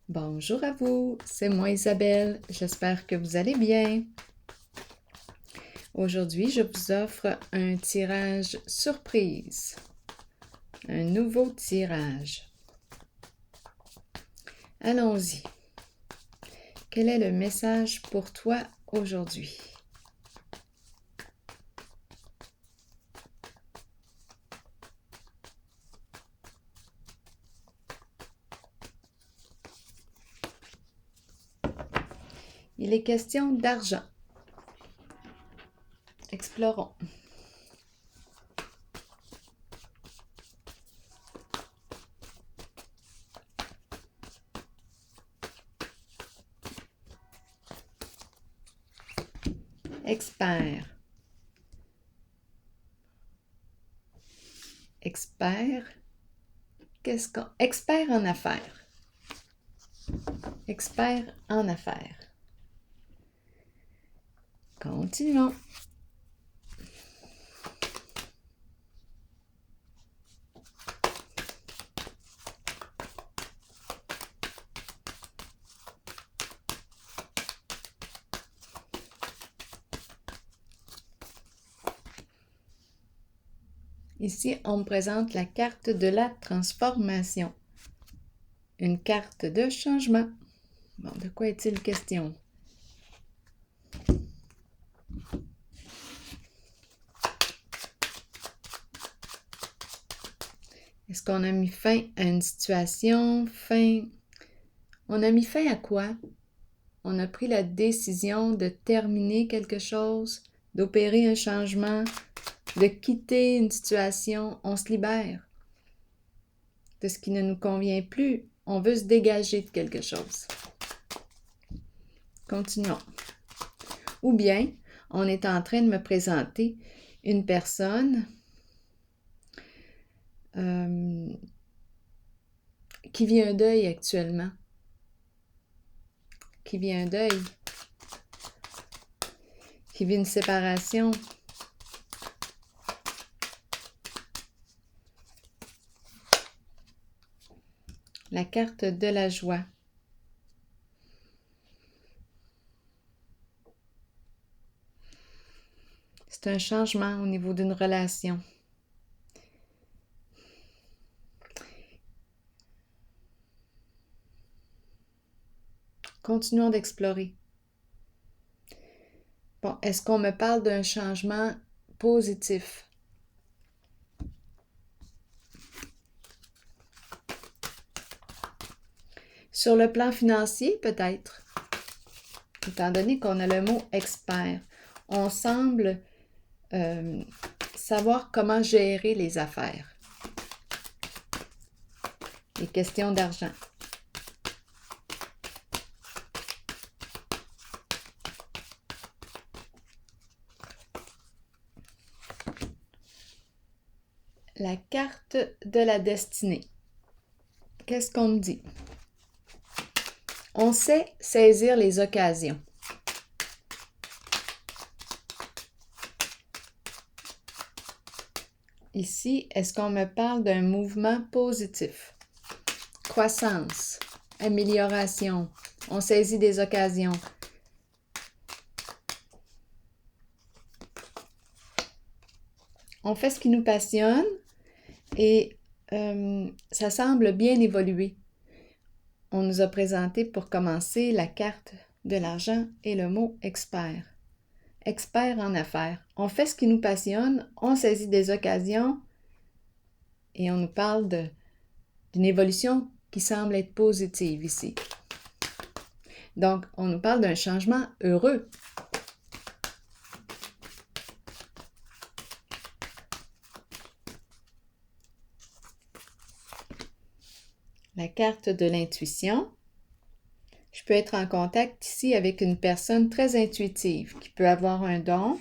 Bonjour à vous, c'est moi Isabelle, j'espère que vous allez bien. Aujourd'hui, je vous offre un tirage surprise, un nouveau tirage. Allons-y. Quel est le message pour toi aujourd'hui? Il est question d'argent. Explorons. Expert. Expert. Expert en affaires. Expert en affaires. Continuons. Ici, on me présente la carte de la transformation. Une carte de changement. Bon, de quoi est-il question? Est-ce qu'on a mis fin à une situation? On a mis fin à quoi? On a pris la décision de terminer quelque chose, d'opérer un changement, de quitter une situation. On se libère de ce qui ne nous convient plus. On veut se dégager de quelque chose. Continuons. Ou bien, on est en train de me présenter une personne qui vit un deuil actuellement. Qui vit un deuil. Qui vit une séparation. La carte de la joie. C'est un changement au niveau d'une relation. Continuons d'explorer. Bon, est-ce qu'on me parle d'un changement positif? Sur le plan financier, peut-être, étant donné qu'on a le mot expert, on semble savoir comment gérer les affaires. Les questions d'argent. La carte de la destinée. Qu'est-ce qu'on me dit? On sait saisir les occasions. Ici, est-ce qu'on me parle d'un mouvement positif? Croissance, amélioration, on saisit des occasions. On fait ce qui nous passionne et ça semble bien évoluer. On nous a présenté pour commencer la carte de l'argent et le mot expert. Expert en affaires. On fait ce qui nous passionne, on saisit des occasions et on nous parle d'une évolution qui semble être positive ici. Donc, on nous parle d'un changement heureux. La carte de l'intuition. Je peux être en contact ici avec une personne très intuitive qui peut avoir un don.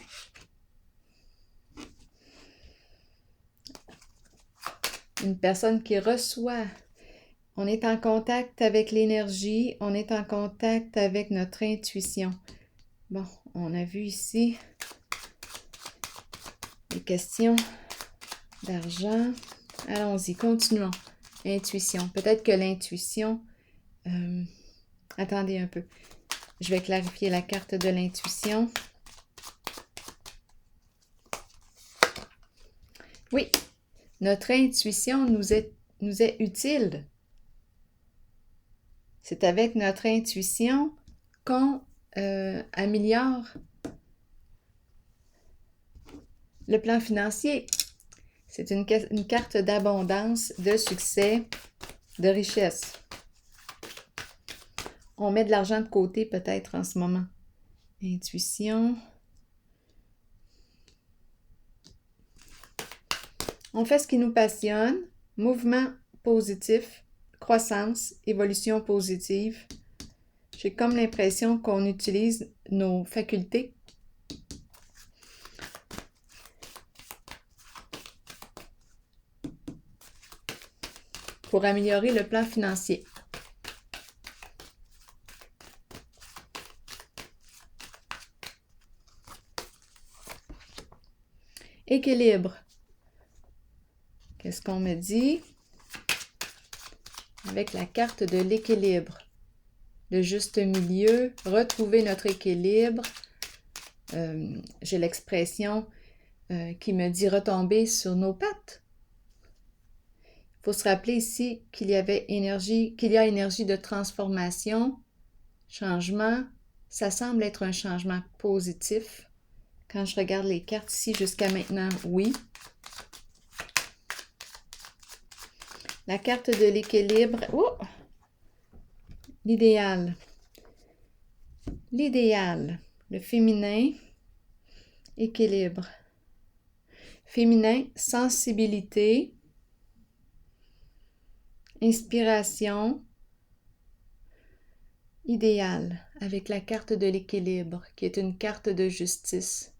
Une personne qui reçoit. On est en contact avec l'énergie, on est en contact avec notre intuition. Bon, on a vu ici les questions d'argent. Allons-y, continuons. Intuition. Peut-être que l'intuition Attendez un peu. Je vais clarifier la carte de l'intuition. Oui, notre intuition nous est utile. C'est avec notre intuition qu'on améliore le plan financier. C'est une carte d'abondance, de succès, de richesse. On met de l'argent de côté peut-être en ce moment. Intuition. On fait ce qui nous passionne. Mouvement positif, croissance, évolution positive. J'ai comme l'impression qu'on utilise nos facultés. Pour améliorer le plan financier. Équilibre. Qu'est-ce qu'on me dit? Avec la carte de l'équilibre. Le juste milieu, retrouver notre équilibre. J'ai l'expression qui me dit retomber sur nos pattes. Il faut se rappeler ici qu'il y a énergie de transformation, changement. Ça semble être un changement positif. Quand je regarde les cartes ici jusqu'à maintenant, oui. La carte de l'équilibre. Oh! L'idéal. L'idéal. Le féminin. Équilibre. Féminin, sensibilité. Inspiration. Idéal. Avec la carte de l'équilibre, qui est une carte de justice.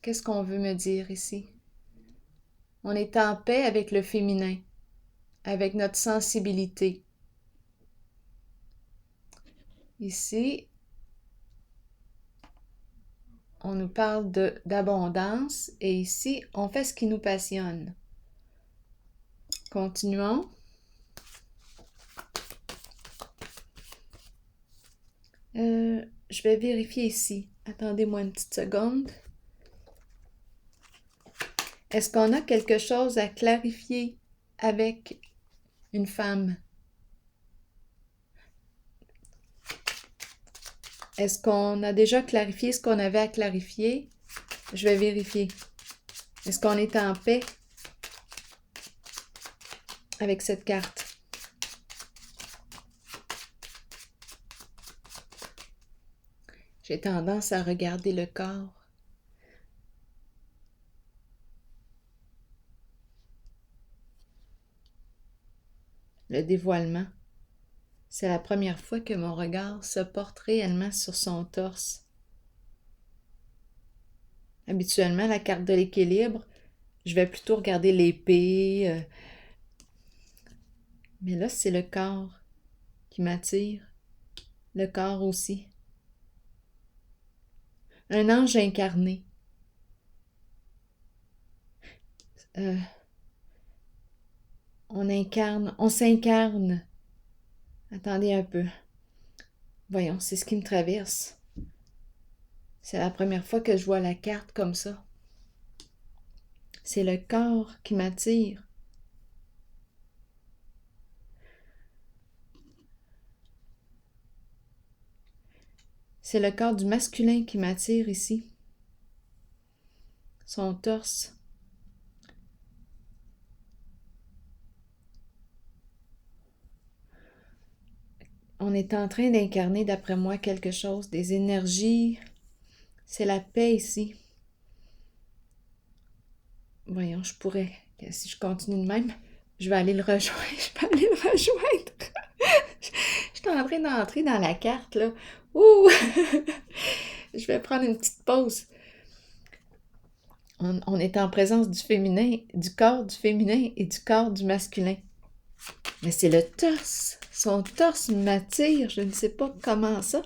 Qu'est-ce qu'on veut me dire ici? On est en paix avec le féminin, avec notre sensibilité. Ici, on nous parle d'abondance et ici, on fait ce qui nous passionne. Continuons. Je vais vérifier ici. Attendez-moi une petite seconde. Est-ce qu'on a quelque chose à clarifier avec une femme? Est-ce qu'on a déjà clarifié ce qu'on avait à clarifier? Je vais vérifier. Est-ce qu'on est en paix avec cette carte? J'ai tendance à regarder le corps. Le dévoilement. C'est la première fois que mon regard se porte réellement sur son torse. Habituellement, la carte de l'équilibre, je vais plutôt regarder l'épée. Mais là, c'est le corps qui m'attire. Le corps aussi. Un ange incarné. On s'incarne. Attendez un peu. Voyons, c'est ce qui me traverse. C'est la première fois que je vois la carte comme ça. C'est le corps qui m'attire. C'est le corps du masculin qui m'attire ici. Son torse. On est en train d'incarner, d'après moi, quelque chose, des énergies. C'est la paix ici. Voyons, je pourrais, si je continue de même, je vais aller le rejoindre. Je suis en train d'entrer dans la carte, là. Ouh! Je vais prendre une petite pause. On est en présence du féminin, du corps du féminin et du corps du masculin. Mais c'est le torse. Son torse m'attire. Je ne sais pas comment ça.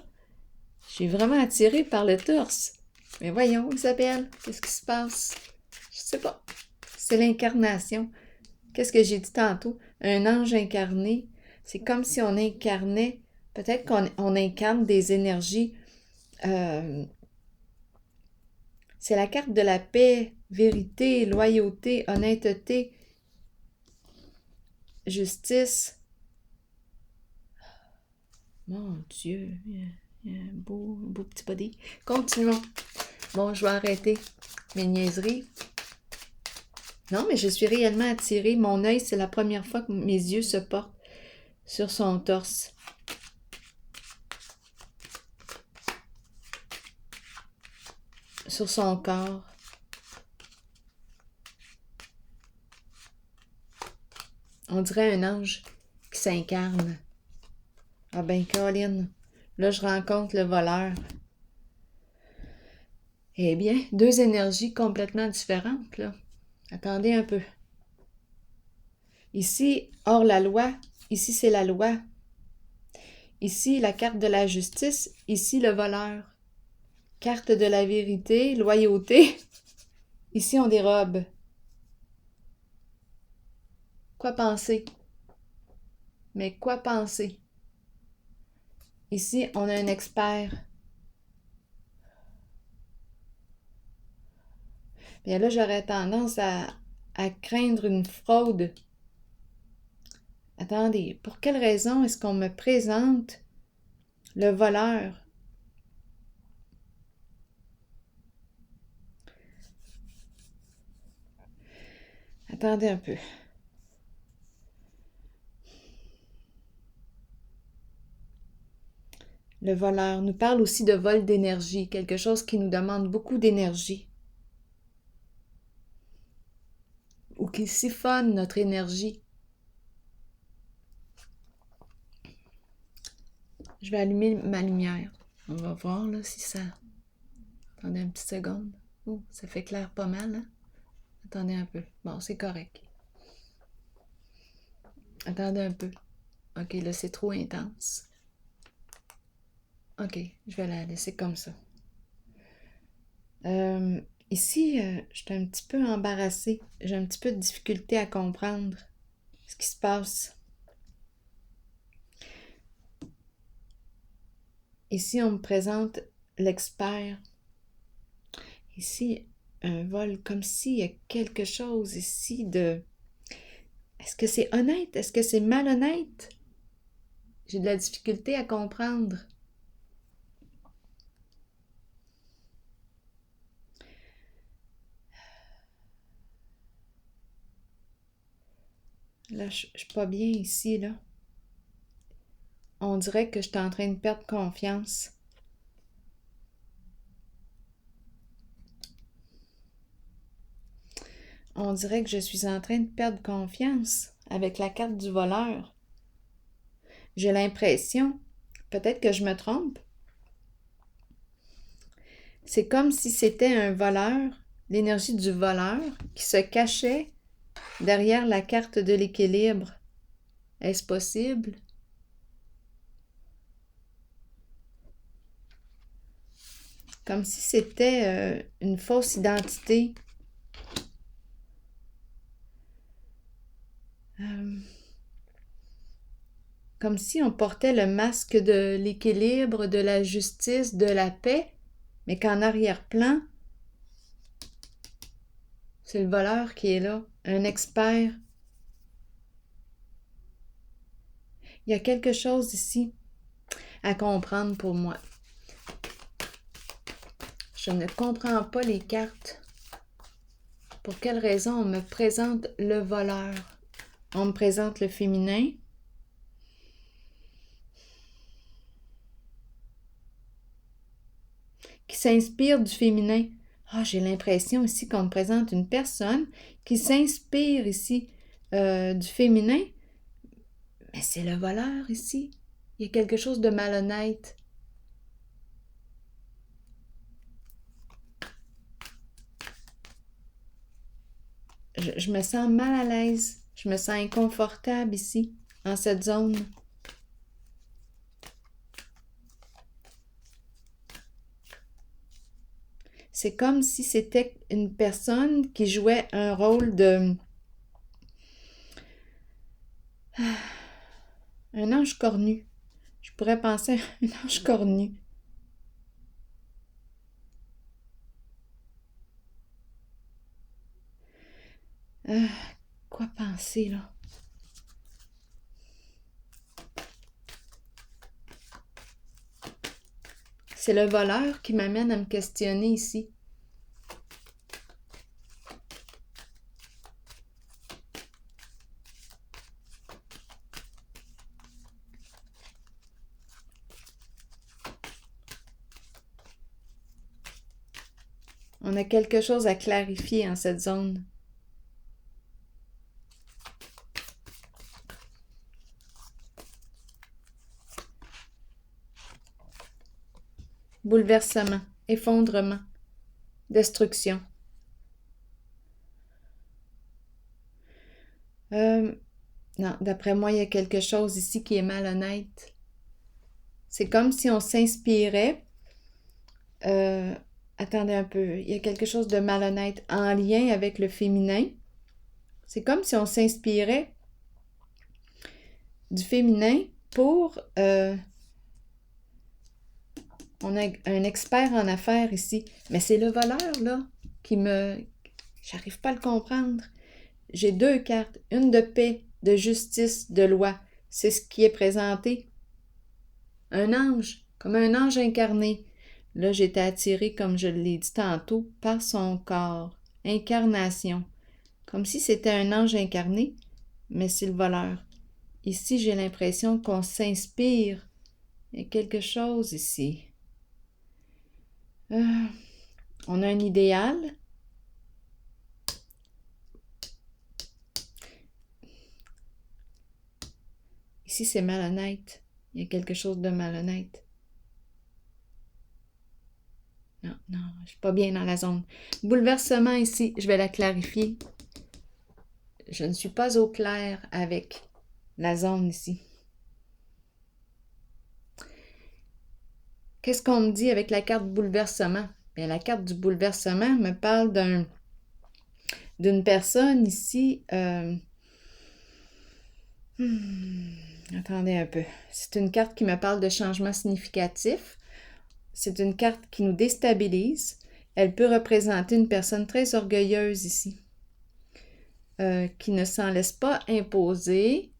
Je suis vraiment attirée par le torse. Mais voyons, Isabelle, qu'est-ce qui se passe? Je sais pas. C'est l'incarnation. qu'est-ce que j'ai dit tantôt? Un ange incarné, c'est comme si on incarnait, peut-être qu'on incarne des énergies. C'est la carte de la paix, vérité, loyauté, honnêteté, justice. Mon Dieu, il y a un beau petit body. Continuons. Bon, je vais arrêter mes niaiseries. Non, mais je suis réellement attirée. Mon œil, c'est la première fois que mes yeux se portent sur son torse. Sur son corps. On dirait un ange qui s'incarne. Ah ben, Colin, là, je rencontre le voleur. Eh bien, deux énergies complètement différentes, là. Attendez un peu. Ici, hors la loi. Ici, c'est la loi. Ici, la carte de la justice. Ici, le voleur. Carte de la vérité, loyauté. Ici, on dérobe. Quoi penser? Mais quoi penser? Ici, on a un expert. Bien là, j'aurais tendance à craindre une fraude. Attendez, pour quelle raison est-ce qu'on me présente le voleur? Attendez un peu. Le voleur nous parle aussi de vol d'énergie, quelque chose qui nous demande beaucoup d'énergie ou qui siphonne notre énergie. Je vais allumer ma lumière. On va voir là si ça... Attendez une petite seconde. Oh, ça fait clair pas mal, hein? Attendez un peu. Bon, c'est correct. Attendez un peu. Ok, là, c'est trop intense. Ok, je vais la laisser comme ça. Ici, je suis un petit peu embarrassée. J'ai un petit peu de difficulté à comprendre ce qui se passe. Ici, on me présente l'expert. Ici, un vol, comme s'il y a quelque chose ici de... Est-ce que c'est honnête? Est-ce que c'est malhonnête? J'ai de la difficulté à comprendre. Là, je suis pas bien ici, là. On dirait que je suis en train de perdre confiance. On dirait que je suis en train de perdre confiance avec la carte du voleur. J'ai l'impression, peut-être que je me trompe, c'est comme si c'était un voleur, l'énergie du voleur, qui se cachait derrière la carte de l'équilibre. Est-ce possible? Comme si c'était une fausse identité. Comme si on portait le masque de l'équilibre, de la justice, de la paix, mais qu'en arrière-plan, c'est le voleur qui est là, un expert. Il y a quelque chose ici à comprendre pour moi. Je ne comprends pas les cartes. Pour quelle raison on me présente le voleur? On me présente le féminin. Qui s'inspire du féminin. Ah, j'ai l'impression ici qu'on me présente une personne qui s'inspire ici du féminin. Mais c'est le voleur ici. Il y a quelque chose de malhonnête. Je me sens mal à l'aise. Je me sens inconfortable ici, en cette zone. C'est comme si c'était une personne qui jouait un rôle de Un ange cornu. Je pourrais penser à un ange cornu. Quoi penser, là? C'est le voleur qui m'amène à me questionner ici. On a quelque chose à clarifier en cette zone. Bouleversement, effondrement, destruction. Non, d'après moi, il y a quelque chose ici qui est malhonnête. C'est comme si on s'inspirait. Attendez un peu, il y a quelque chose de malhonnête en lien avec le féminin. C'est comme si on s'inspirait du féminin pour... on a un expert en affaires ici, mais c'est le voleur, là, qui me... J'arrive pas à le comprendre. J'ai deux cartes, une de paix, de justice, de loi. C'est ce qui est présenté. Un ange, comme un ange incarné. Là, j'étais attirée, comme je l'ai dit tantôt, par son corps. Incarnation. Comme si c'était un ange incarné, mais c'est le voleur. Ici, j'ai l'impression qu'on s'inspire. Il y a quelque chose ici. On a un idéal. Ici, c'est malhonnête. Il y a quelque chose de malhonnête. Non, je ne suis pas bien dans la zone. Bouleversement ici, je vais la clarifier. Je ne suis pas au clair avec la zone ici. Qu'est-ce qu'on me dit avec la carte bouleversement? Bien, la carte du bouleversement me parle d'une personne ici. Attendez un peu. C'est une carte qui me parle de changement significatif. C'est une carte qui nous déstabilise. Elle peut représenter une personne très orgueilleuse ici, qui ne s'en laisse pas imposer.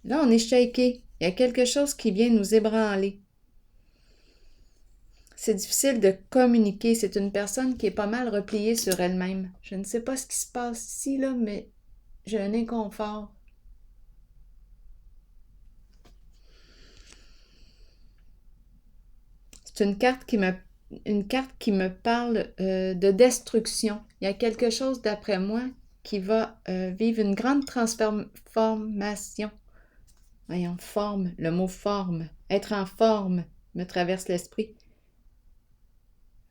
Là, on est shaké. Il y a quelque chose qui vient nous ébranler. C'est difficile de communiquer. C'est une personne qui est pas mal repliée sur elle-même. Je ne sais pas ce qui se passe ici, là, mais j'ai un inconfort. C'est une carte qui me parle de destruction. Il y a quelque chose, d'après moi, qui va vivre une grande transformation. Voyons, forme, le mot forme. Être en forme me traverse l'esprit.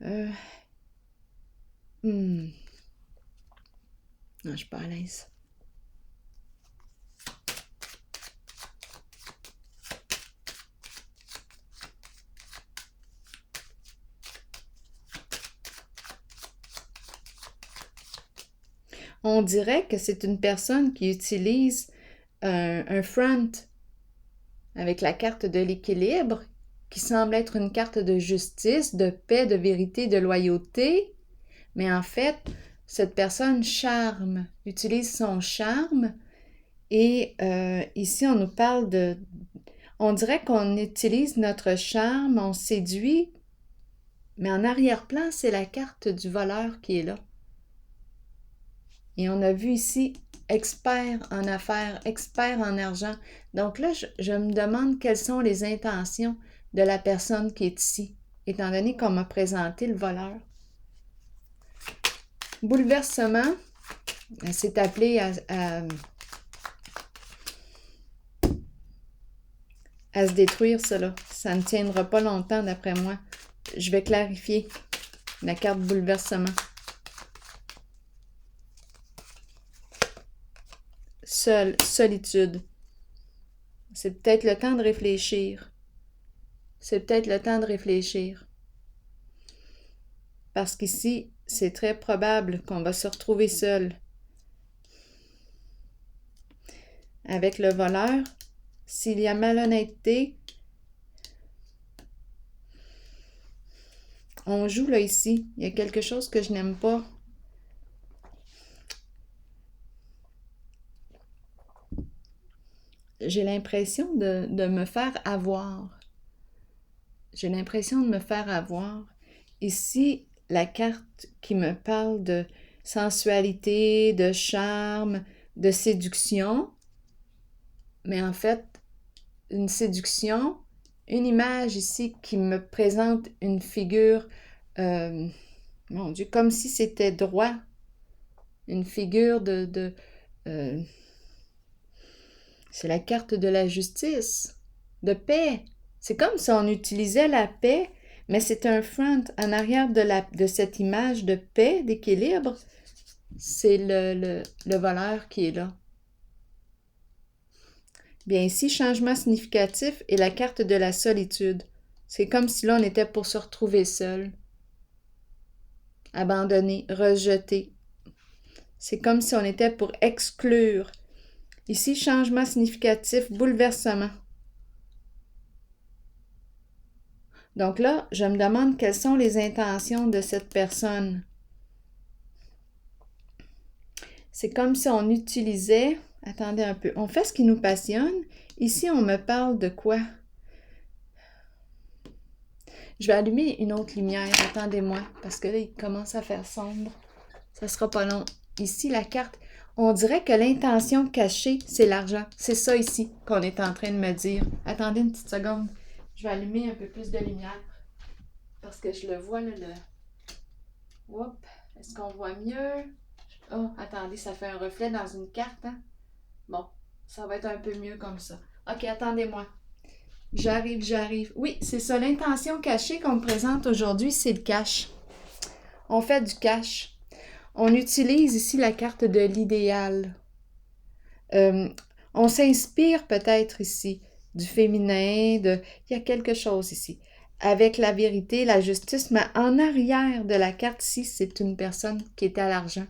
Non, je suis pas à l'aise. On dirait que c'est une personne qui utilise un front avec la carte de l'équilibre, qui semble être une carte de justice, de paix, de vérité, de loyauté. Mais en fait, cette personne charme, utilise son charme. Et ici, on nous parle de... On dirait qu'on utilise notre charme, on séduit, mais en arrière-plan, c'est la carte du voleur qui est là. Et on a vu ici expert en affaires, expert en argent. Donc là, je me demande quelles sont les intentions de la personne qui est ici, étant donné qu'on m'a présenté le voleur. Bouleversement, c'est appelé à se détruire, cela. Ça ne tiendra pas longtemps, d'après moi. Je vais clarifier la carte bouleversement. Solitude. C'est peut-être le temps de réfléchir. C'est peut-être le temps de réfléchir. Parce qu'ici, c'est très probable qu'on va se retrouver seul. avec le voleur. S'il y a malhonnêteté, on joue là ici. Il y a quelque chose que je n'aime pas. J'ai l'impression de me faire avoir. J'ai l'impression de me faire avoir. Ici, la carte qui me parle de sensualité, de charme, de séduction, mais en fait, une séduction, une image ici qui me présente une figure, mon Dieu, comme si c'était droit, une figure c'est la carte de la justice, de paix. C'est comme si on utilisait la paix, mais c'est un front en arrière de cette image de paix, d'équilibre. C'est le voleur qui est là. Bien ici, changement significatif et la carte de la solitude. C'est comme si là, on était pour se retrouver seul. Abandonné, rejeté. C'est comme si on était pour exclure. Ici, changement significatif, bouleversement. Donc là, je me demande quelles sont les intentions de cette personne. C'est comme si on utilisait... Attendez un peu. On fait ce qui nous passionne. Ici, on me parle de quoi? Je vais allumer une autre lumière. Attendez-moi, parce que là, il commence à faire sombre. Ça sera pas long. Ici, la carte... On dirait que l'intention cachée, c'est l'argent. C'est ça ici qu'on est en train de me dire. Attendez une petite seconde. Je vais allumer un peu plus de lumière. Parce que je le vois, là, Oups, est-ce qu'on voit mieux? Oh, attendez, ça fait un reflet dans une carte, hein? Bon, ça va être un peu mieux comme ça. OK, attendez-moi. J'arrive. Oui, c'est ça. L'intention cachée qu'on me présente aujourd'hui, c'est le cash. On fait du cash. On utilise ici la carte de l'idéal. On s'inspire peut-être ici du féminin, il y a quelque chose ici. Avec la vérité, la justice, mais en arrière de la carte ici, c'est une personne qui est à l'argent,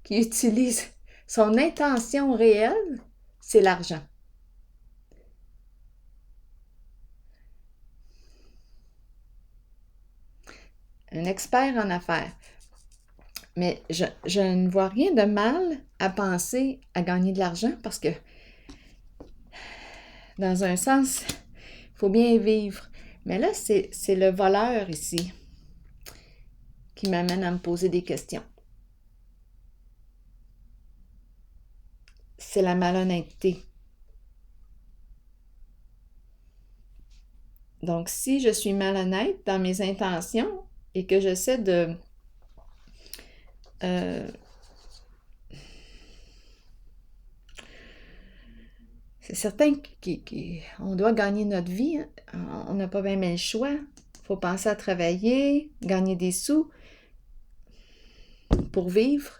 qui utilise son intention réelle, c'est l'argent. Un expert en affaires. Mais je ne vois rien de mal à penser à gagner de l'argent parce que, dans un sens, il faut bien vivre. Mais là, c'est le voleur ici qui m'amène à me poser des questions. C'est la malhonnêteté. Donc, si je suis malhonnête dans mes intentions et que j'essaie de... c'est certain qu'on doit gagner notre vie. Hein. On n'a pas bien le choix. Il faut penser à travailler, gagner des sous pour vivre,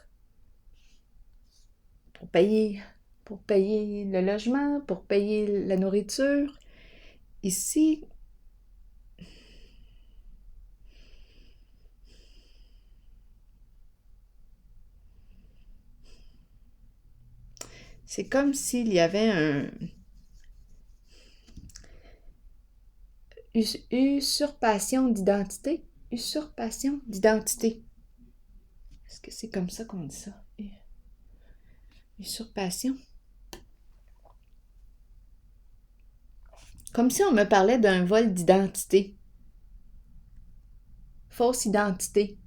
pour payer le logement, pour payer la nourriture. Ici, c'est comme s'il y avait un... usurpation d'identité. Usurpation d'identité. Est-ce que c'est comme ça qu'on dit ça? Usurpation. Comme si on me parlait d'un vol d'identité. Fausse identité.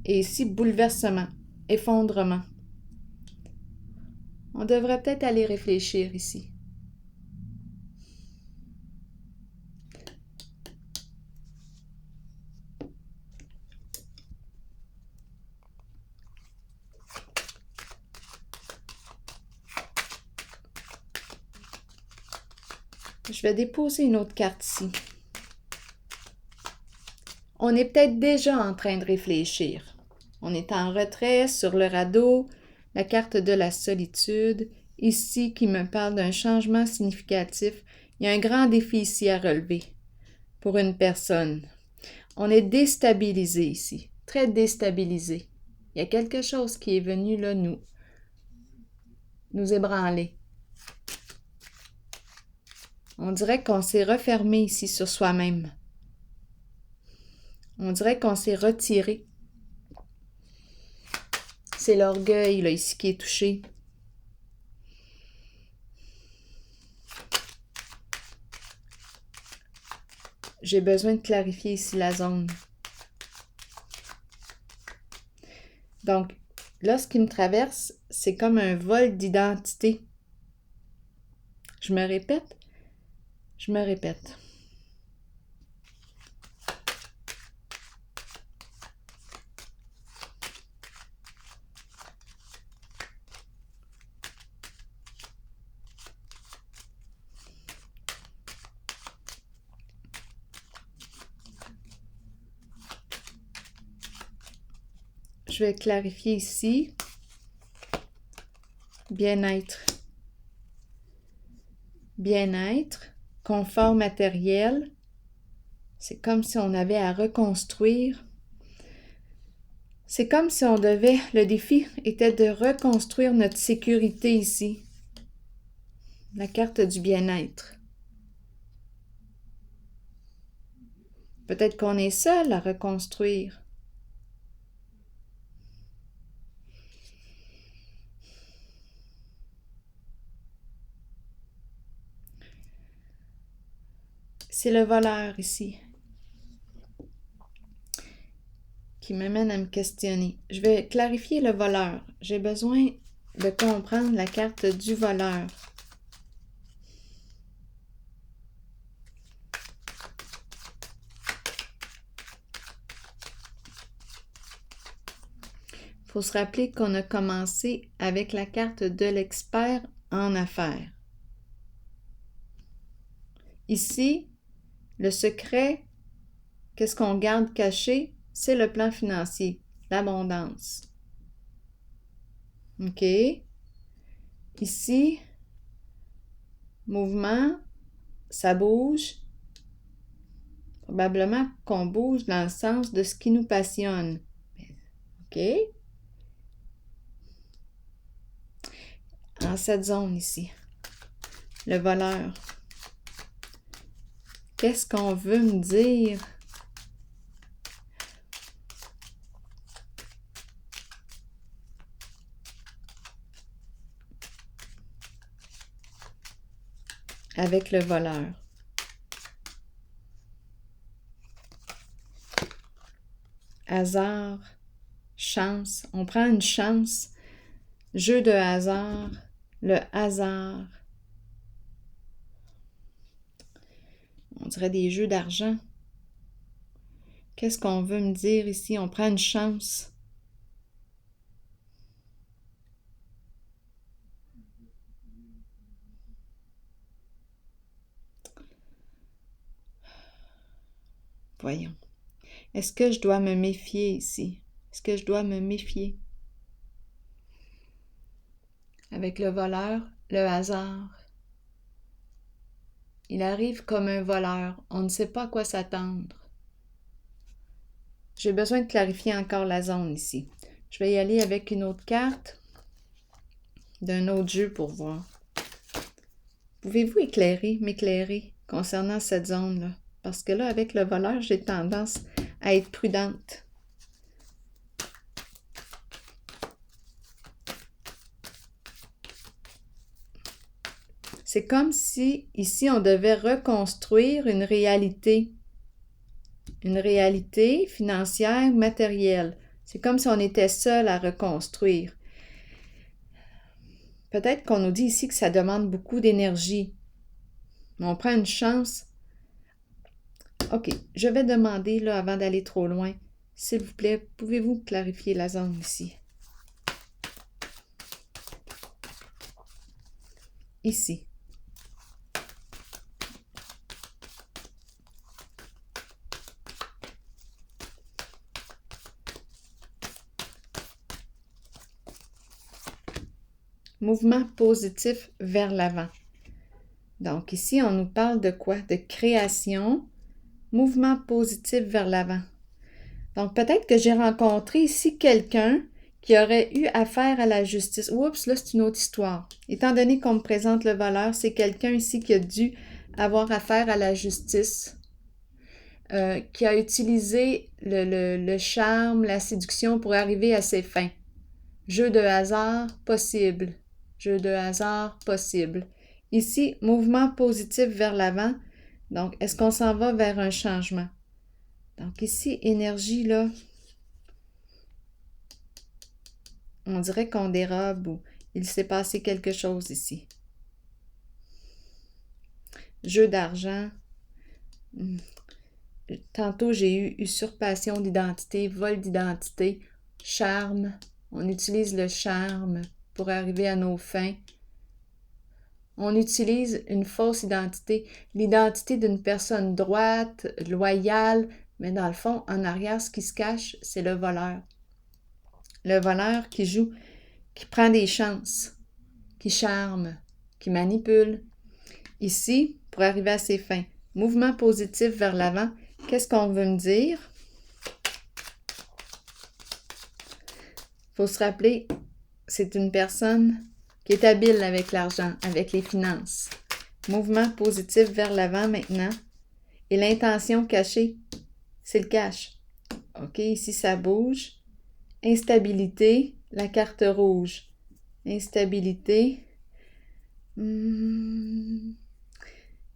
Et ici, bouleversement, effondrement. On devrait peut-être aller réfléchir ici. Je vais déposer une autre carte ici. On est peut-être déjà en train de réfléchir. On est en retrait sur le radeau, la carte de la solitude, ici qui me parle d'un changement significatif. Il y a un grand défi ici à relever pour une personne. On est déstabilisé ici, très déstabilisé. Il y a quelque chose qui est venu là nous ébranler. On dirait qu'on s'est refermé ici sur soi-même. On dirait qu'on s'est retiré. C'est l'orgueil, là, ici, qui est touché. J'ai besoin de clarifier ici la zone. Donc, là, ce qui me traverse, c'est comme un vol d'identité. Je me répète. Je vais clarifier ici. Bien-être. Bien-être, confort matériel. C'est comme si on avait à reconstruire. C'est comme si on devait, le défi était de reconstruire notre sécurité ici. La carte du bien-être. Peut-être qu'on est seul à reconstruire. C'est le voleur ici qui m'amène à me questionner. Je vais clarifier le voleur. J'ai besoin de comprendre la carte du voleur. Il faut se rappeler qu'on a commencé avec la carte de l'expert en affaires. Ici, le secret, qu'est-ce qu'on garde caché? C'est le plan financier, l'abondance. OK? Ici, mouvement, ça bouge. Probablement qu'on bouge dans le sens de ce qui nous passionne. OK? En cette zone ici, le voleur. Qu'est-ce qu'on veut me dire? Avec le voleur. Hasard, chance. On prend une chance. Jeu de hasard. Le hasard. On dirait des jeux d'argent. Qu'est-ce qu'on veut me dire ici? On prend une chance. Voyons. Est-ce que je dois me méfier ici? Est-ce que je dois me méfier? Avec le voleur, le hasard. Il arrive comme un voleur. On ne sait pas à quoi s'attendre. J'ai besoin de clarifier encore la zone ici. Je vais y aller avec une autre carte d'un autre jeu pour voir. Pouvez-vous m'éclairer concernant cette zone-là? Parce que là, avec le voleur, j'ai tendance à être prudente. C'est comme si, ici, on devait reconstruire une réalité financière, matérielle. C'est comme si on était seul à reconstruire. Peut-être qu'on nous dit ici que ça demande beaucoup d'énergie. Mais on prend une chance. OK, je vais demander, là, avant d'aller trop loin, s'il vous plaît, pouvez-vous clarifier la zone ici? Ici. Mouvement positif vers l'avant. Donc ici, on nous parle de quoi? De création, mouvement positif vers l'avant. Donc peut-être que j'ai rencontré ici quelqu'un qui aurait eu affaire à la justice. Oups, là, c'est une autre histoire. Étant donné qu'on me présente le voleur, c'est quelqu'un ici qui a dû avoir affaire à la justice, qui a utilisé le charme, la séduction pour arriver à ses fins. Jeu de hasard possible. Jeu de hasard possible. Ici, mouvement positif vers l'avant. Donc, est-ce qu'on s'en va vers un changement? Donc ici, énergie, là, on dirait qu'on dérobe ou il s'est passé quelque chose ici. Jeu d'argent. Tantôt, j'ai eu usurpation d'identité, vol d'identité, charme. On utilise le charme pour arriver à nos fins. On utilise une fausse identité, l'identité d'une personne droite, loyale, mais dans le fond, en arrière, ce qui se cache, c'est le voleur. Le voleur qui joue, qui prend des chances, qui charme, qui manipule. Ici, pour arriver à ses fins, mouvement positif vers l'avant, qu'est-ce qu'on veut me dire? Il faut se rappeler, c'est une personne qui est habile avec l'argent, avec les finances. Mouvement positif vers l'avant maintenant. Et l'intention cachée, c'est le cash. OK, ici ça bouge. Instabilité, la carte rouge. Instabilité.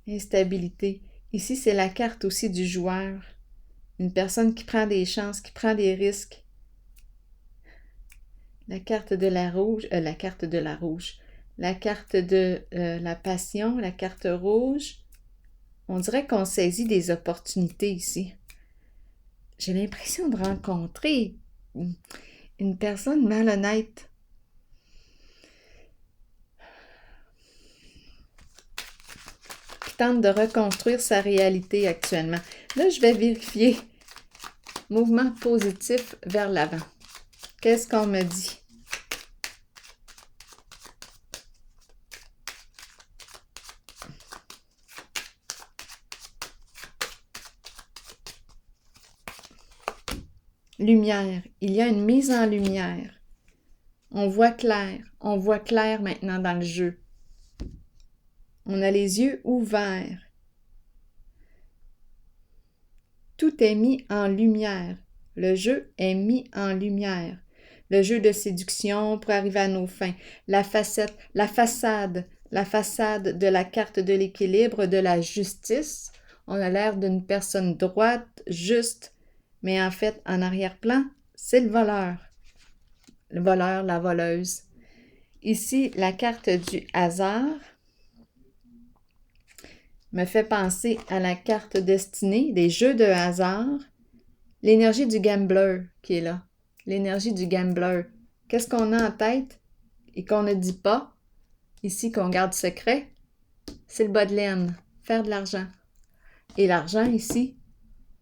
Instabilité. Ici, c'est la carte aussi du joueur. Une personne qui prend des chances, qui prend des risques. La carte de la rouge, la carte de la rouge. La carte de la passion, la carte rouge. On dirait qu'on saisit des opportunités ici. J'ai l'impression de rencontrer une personne malhonnête. Qui tente de reconstruire sa réalité actuellement. Là, je vais vérifier. Mouvement positif vers l'avant. Qu'est-ce qu'on me dit? Lumière. Il y a une mise en lumière. On voit clair maintenant dans le jeu. On a les yeux ouverts. Tout est mis en lumière. Le jeu est mis en lumière. Le jeu de séduction pour arriver à nos fins. La façade de la carte de l'équilibre, de la justice. On a l'air d'une personne droite, juste, mais en fait, en arrière-plan, c'est le voleur. Le voleur, la voleuse. Ici, la carte du hasard me fait penser à la carte destinée, des jeux de hasard. L'énergie du gambler qui est là. L'énergie du gambler. Qu'est-ce qu'on a en tête et qu'on ne dit pas, ici qu'on garde secret? C'est le bas de laine, faire de l'argent. Et l'argent ici,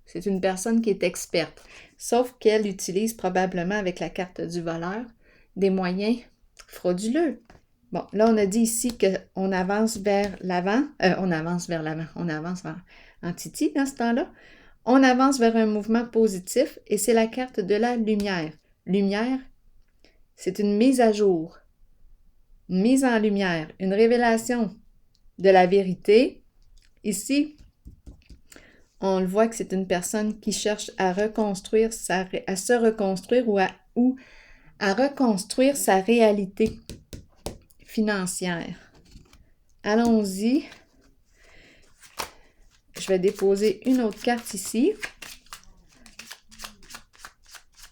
c'est une personne qui est experte, sauf qu'elle utilise probablement avec la carte du voleur des moyens frauduleux. Bon, là, on a dit ici qu'on avance vers l'avant. On avance en Titi dans ce temps-là. On avance vers un mouvement positif et c'est la carte de la lumière. Lumière, c'est une mise à jour, une mise en lumière, une révélation de la vérité. Ici, on le voit que c'est une personne qui cherche à reconstruire à se reconstruire ou à reconstruire sa réalité financière. Allons-y. Je vais déposer une autre carte ici.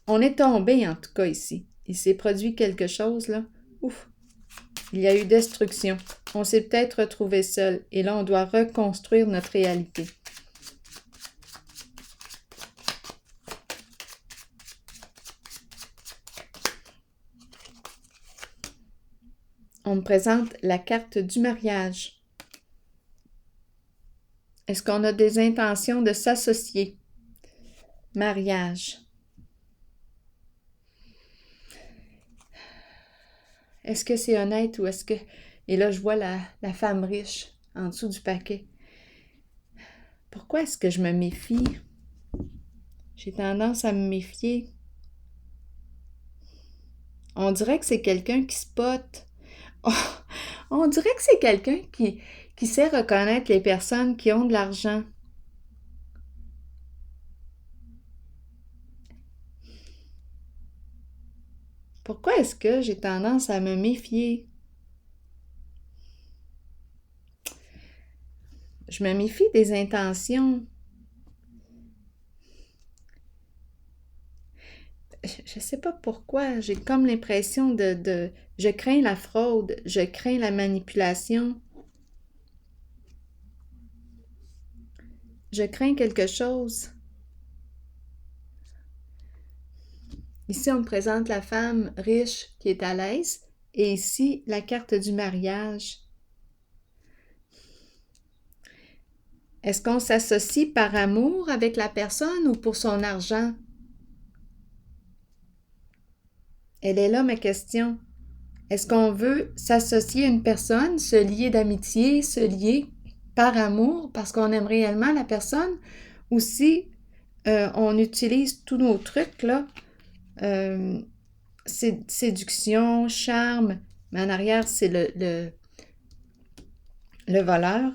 On est tombé en tout cas ici. Il s'est produit quelque chose là. Ouf! Il y a eu destruction. On s'est peut-être retrouvé seul et là on doit reconstruire notre réalité. On me présente la carte du mariage. Est-ce qu'on a des intentions de s'associer? Mariage. Est-ce que c'est honnête ou est-ce que... Et là, je vois la femme riche en dessous du paquet. Pourquoi est-ce que je me méfie? J'ai tendance à me méfier. On dirait que c'est quelqu'un qui spot. On dirait que c'est quelqu'un qui sait reconnaître les personnes qui ont de l'argent. Pourquoi est-ce que j'ai tendance à me méfier? Je me méfie des intentions. Je sais pas pourquoi, j'ai comme l'impression je crains la fraude, je crains la manipulation. Je crains quelque chose. Ici, on me présente la femme riche qui est à l'aise et ici, la carte du mariage. Est-ce qu'on s'associe par amour avec la personne ou pour son argent? Elle est là ma question. Est-ce qu'on veut s'associer à une personne, se lier d'amitié, se lier par amour parce qu'on aime réellement la personne, ou si on utilise tous nos trucs là, séduction, charme, mais en arrière c'est le voleur.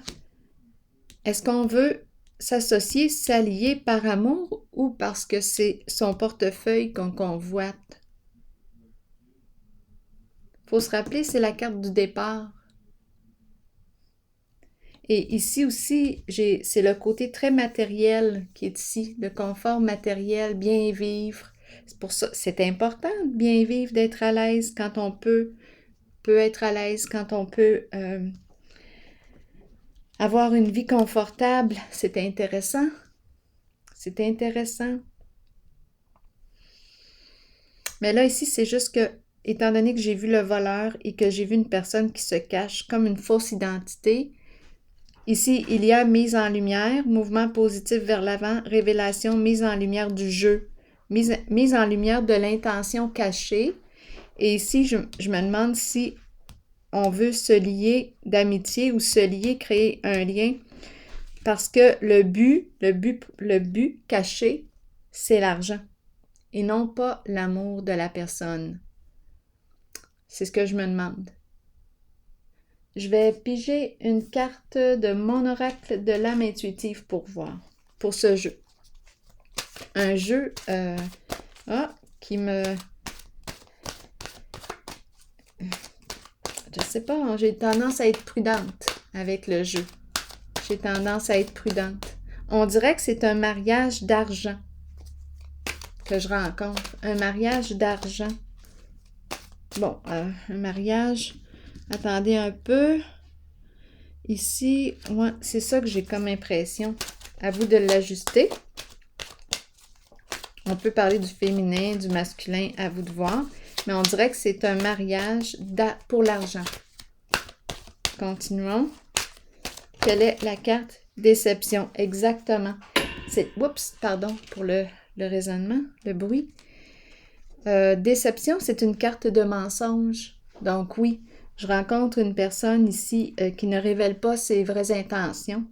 Est-ce qu'on veut s'associer, s'allier par amour ou parce que c'est son portefeuille qu'on convoite? Faut se rappeler, c'est la carte du départ. Et ici aussi, c'est le côté très matériel qui est ici, le confort matériel, bien vivre. C'est pour ça, c'est important de bien vivre, d'être à l'aise quand on peut être à l'aise, quand on peut avoir une vie confortable. C'est intéressant. C'est intéressant. Mais là, ici, c'est juste que, étant donné que j'ai vu le voleur et que j'ai vu une personne qui se cache comme une fausse identité, ici, il y a mise en lumière, mouvement positif vers l'avant, révélation, mise en lumière du jeu, mise en lumière de l'intention cachée. Et ici, je me demande si on veut se lier d'amitié ou se lier, créer un lien, parce que le but caché, c'est l'argent et non pas l'amour de la personne. C'est ce que je me demande. Je vais piger une carte de mon oracle de l'âme intuitive pour voir, pour ce jeu. Un jeu qui me... Je sais pas, j'ai tendance à être prudente avec le jeu. J'ai tendance à être prudente. On dirait que c'est un mariage d'argent que je rencontre. Un mariage d'argent. Bon, un mariage... Attendez un peu. Ici, ouais, c'est ça que j'ai comme impression. À vous de l'ajuster. On peut parler du féminin, du masculin, à vous de voir. Mais on dirait que c'est un mariage pour l'argent. Continuons. Quelle est la carte? Déception. Exactement. Oups, pardon pour le raisonnement, le bruit. Déception, c'est une carte de mensonge. Donc oui, je rencontre une personne ici qui ne révèle pas ses vraies intentions.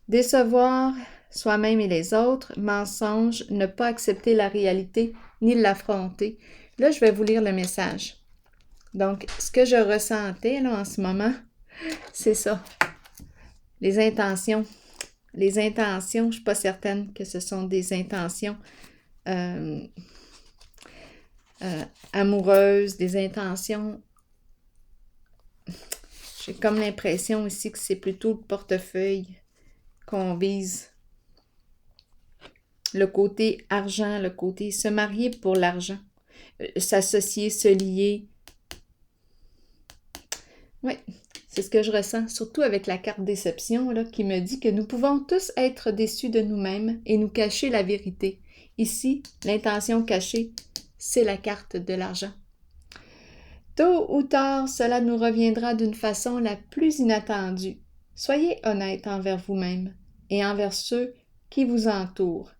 Décevoir soi-même et les autres, mensonge, ne pas accepter la réalité ni l'affronter. Là, je vais vous lire le message. Donc, ce que je ressentais là en ce moment, c'est ça. Les intentions. Les intentions, je ne suis pas certaine que ce sont des intentions amoureuses, des intentions. J'ai comme l'impression ici que c'est plutôt le portefeuille qu'on vise. Le côté argent, le côté se marier pour l'argent, s'associer, se lier. Oui, c'est ce que je ressens, surtout avec la carte déception là, qui me dit que nous pouvons tous être déçus de nous-mêmes et nous cacher la vérité. Ici, l'intention cachée, c'est la carte de l'argent. Tôt ou tard, cela nous reviendra d'une façon la plus inattendue. Soyez honnête envers vous-même et envers ceux qui vous entourent.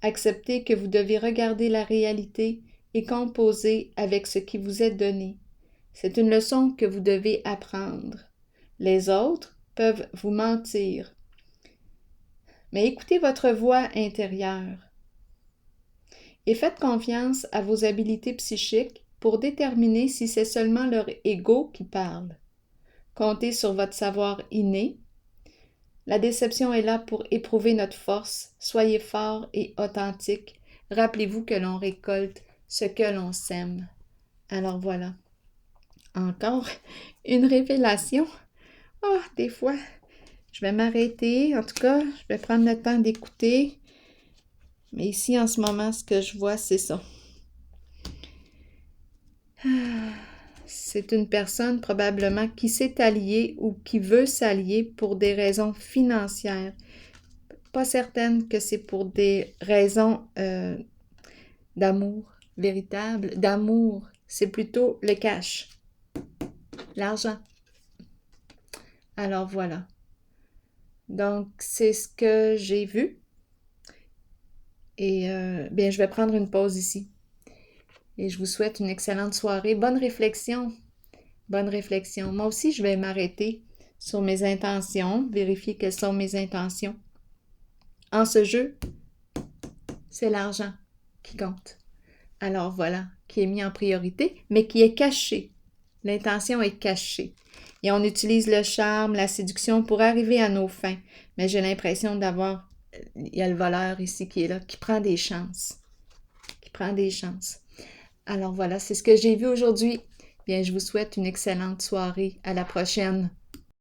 Acceptez que vous devez regarder la réalité et composer avec ce qui vous est donné. C'est une leçon que vous devez apprendre. Les autres peuvent vous mentir. Mais écoutez votre voix intérieure et faites confiance à vos habiletés psychiques pour déterminer si c'est seulement leur ego qui parle. Comptez sur votre savoir inné. La déception est là pour éprouver notre force. Soyez fort et authentique. Rappelez-vous que l'on récolte ce que l'on sème. Alors voilà. Encore une révélation. Ah, des fois, je vais m'arrêter. En tout cas, je vais prendre le temps d'écouter. Mais ici, en ce moment, ce que je vois, c'est ça. C'est une personne probablement qui s'est alliée ou qui veut s'allier pour des raisons financières. Pas certaine que c'est pour des raisons d'amour véritable. D'amour, c'est plutôt le cash, l'argent. Alors voilà. Donc, c'est ce que j'ai vu. Et bien, je vais prendre une pause ici. Et je vous souhaite une excellente soirée. Bonne réflexion. Bonne réflexion. Moi aussi, je vais m'arrêter sur mes intentions, vérifier quelles sont mes intentions. En ce jeu, c'est l'argent qui compte. Alors voilà, qui est mis en priorité, mais qui est caché. L'intention est cachée. Et on utilise le charme, la séduction pour arriver à nos fins. Mais j'ai l'impression d'avoir, il y a le voleur ici qui est là, qui prend des chances. Qui prend des chances. Alors voilà, c'est ce que j'ai vu aujourd'hui. Bien, je vous souhaite une excellente soirée. À la prochaine.